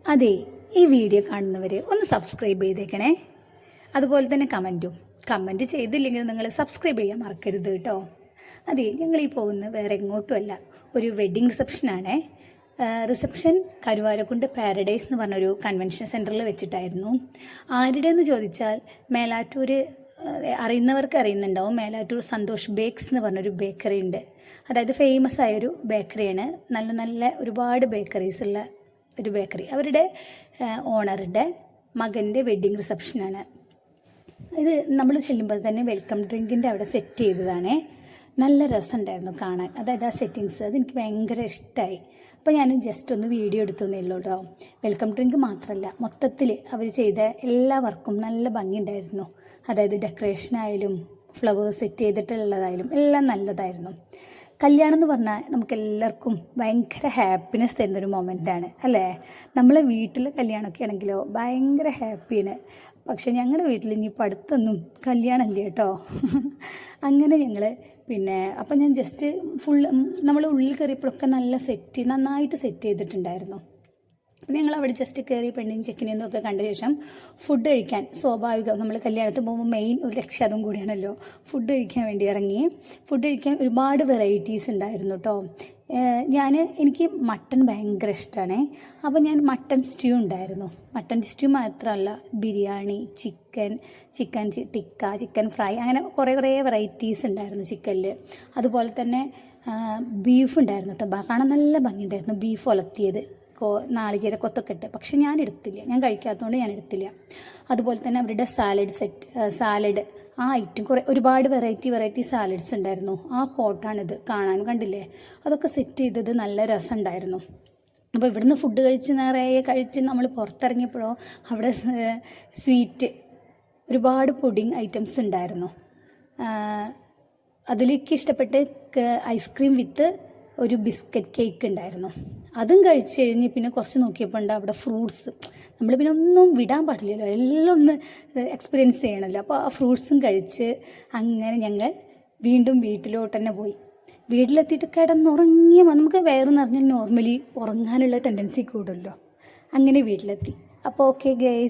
അതെ, ഈ വീഡിയോ കാണുന്നവർ ഒന്ന് സബ്സ്ക്രൈബ് ചെയ്തേക്കണേ. അതുപോലെ തന്നെ കമൻറ്റ് ചെയ്തില്ലെങ്കിൽ നിങ്ങൾ സബ്സ്ക്രൈബ് ചെയ്യാൻ മറക്കരുത് കേട്ടോ. അതെ, ഞങ്ങൾ ഈ പോകുന്നത് വേറെ എങ്ങോട്ടുമല്ല, ഒരു വെഡ്ഡിങ് റിസപ്ഷനാണേ. റിസപ്ഷൻ കരുവാരക്കുണ്ട് പാരഡൈസ് എന്ന് പറഞ്ഞൊരു കൺവെൻഷൻ സെൻറ്ററിൽ വെച്ചിട്ടായിരുന്നു. ആരുടെയെന്ന് ചോദിച്ചാൽ മേലാറ്റൂർ അറിയുന്നവർക്ക് അറിയുന്നുണ്ടാവും. മേലാറ്റൂർ സന്തോഷ് ബേക്സ് എന്ന് പറഞ്ഞൊരു ബേക്കറി ഉണ്ട്. അതായത് ഫേമസ് ആയൊരു ബേക്കറിയാണ്. നല്ല നല്ല ഒരുപാട് ബേക്കറീസ് ഉള്ള ഒരു ബേക്കറി. അവരുടെ ഓണറുടെ മകൻ്റെ വെഡ്ഡിങ് റിസപ്ഷനാണ് ഇത്. നമ്മൾ ചെല്ലുമ്പോൾ തന്നെ വെൽക്കം ഡ്രിങ്കിൻ്റെ അവിടെ സെറ്റ് ചെയ്തതാണേ. നല്ല രസമുണ്ടായിരുന്നു കാണാൻ. അതായത് ആ സെറ്റിങ്സ് അതെനിക്ക് ഭയങ്കര ഇഷ്ടമായി. അപ്പോൾ ഞാൻ ജസ്റ്റ് ഒന്ന് വീഡിയോ എടുത്തതേ ഉള്ളൂ കേട്ടോ. വെൽക്കം ഡ്രിങ്ക് മാത്രമല്ല, മൊത്തത്തിൽ അവർ ചെയ്ത എല്ലാ വർക്കും നല്ല ഭംഗിയുണ്ടായിരുന്നു. അതായത് ഡെക്കറേഷനായാലും ഫ്ലവേഴ്സ് സെറ്റ് ചെയ്തിട്ടുള്ളതായാലും എല്ലാം നല്ലതായിരുന്നു. കല്യാണം എന്ന് പറഞ്ഞാൽ നമുക്ക് എല്ലാവർക്കും ഭയങ്കര ഹാപ്പിനെസ് തരുന്നൊരു മൊമെൻ്റാണ് അല്ലേ. നമ്മളെ വീട്ടിൽ കല്യാണമൊക്കെ ആണെങ്കിലോ ഭയങ്കര ഹാപ്പിയാണ്. പക്ഷേ ഞങ്ങളുടെ വീട്ടിൽ ഇനിയിപ്പോൾ അടുത്തൊന്നും കല്യാണമില്ല കേട്ടോ. അങ്ങനെ ഞങ്ങൾ അപ്പം ഞാൻ ജസ്റ്റ് നമ്മൾ ഉള്ളിൽ കയറിയപ്പോഴൊക്കെ നന്നായിട്ട് സെറ്റ് ചെയ്തിട്ടുണ്ടായിരുന്നു. അപ്പം ഞങ്ങൾ അവിടെ ജസ്റ്റ് കയറി പെണ്ണിനും ചെക്കിനെയും ഒക്കെ കണ്ട ശേഷം ഫുഡ് കഴിക്കാൻ, സ്വാഭാവികം നമ്മൾ കല്യാണത്തിന് പോകുമ്പോൾ മെയിൻ ഒരു ലക്ഷ്യം അതും കൂടിയാണല്ലോ, ഫുഡ് കഴിക്കാൻ വേണ്ടി ഇറങ്ങി. ഫുഡ് കഴിക്കാൻ ഒരുപാട് വെറൈറ്റീസ് ഉണ്ടായിരുന്നു കേട്ടോ. എനിക്ക് മട്ടൺ ഭയങ്കര ഇഷ്ടമാണ്. അപ്പോൾ ഞാൻ മട്ടൺ സ്റ്റ്യൂ ഉണ്ടായിരുന്നു. മട്ടൺ സ്റ്റ്യൂ മാത്രമല്ല, biryani, chicken tikka, chicken fry, അങ്ങനെ കുറേ വെറൈറ്റീസ് ഉണ്ടായിരുന്നു ചിക്കനിൽ. അതുപോലെ തന്നെ ബീഫ് ഉണ്ടായിരുന്നു കേട്ടോ. കാണാൻ നല്ല ഭംഗിയുണ്ടായിരുന്നു. ബീഫ് ഉലത്തിയത്, നാളികേര കൊത്തൊക്കെ ഇട്ട്. പക്ഷെ ഞാൻ കഴിക്കാത്തതുകൊണ്ട് ഞാൻ എടുത്തില്ല. അതുപോലെ തന്നെ അവരുടെ സാലഡ് ആ ഐറ്റം ഒരുപാട് വെറൈറ്റി സാലഡ്സ് ഉണ്ടായിരുന്നു. ആ കോട്ടാണിത് കാണാൻ, കണ്ടില്ലേ? അതൊക്കെ സെറ്റ് ചെയ്തത് നല്ല രസമുണ്ടായിരുന്നു. അപ്പോൾ ഇവിടുന്ന് ഫുഡ് കഴിച്ച് നമ്മൾ പുറത്തിറങ്ങിയപ്പോഴോ അവിടെ സ്വീറ്റ് ഒരുപാട് പുഡിങ് ഐറ്റംസ് ഉണ്ടായിരുന്നു. അതിലേക്ക് ഇഷ്ടപ്പെട്ട് ഐസ്ക്രീം വിത്ത് ഒരു ബിസ്ക്കറ്റ് കേക്ക് ഉണ്ടായിരുന്നു. അതും കഴിച്ച് കഴിഞ്ഞ് പിന്നെ കുറച്ച് നോക്കിയപ്പോൾ ഉണ്ട് അവിടെ ഫ്രൂട്ട്സ്. നമ്മൾ പിന്നെ ഒന്നും വിടാൻ പാടില്ലല്ലോ, എല്ലാം ഒന്ന് എക്സ്പീരിയൻസ് ചെയ്യണമല്ലോ. അപ്പോൾ ആ ഫ്രൂട്ട്സും കഴിച്ച് അങ്ങനെ ഞങ്ങൾ വീണ്ടും വീട്ടിലോട്ട് തന്നെ പോയി. വീട്ടിലെത്തിയിട്ട് കിടന്നുറങ്ങിയ നമുക്ക് വയറെന്ന് പറഞ്ഞാൽ നോർമലി ഉറങ്ങാനുള്ള ടെൻഡൻസി കൂടുമല്ലോ. അങ്ങനെ വീട്ടിലെത്തി. അപ്പോൾ ഓക്കെ ഗൈസ്.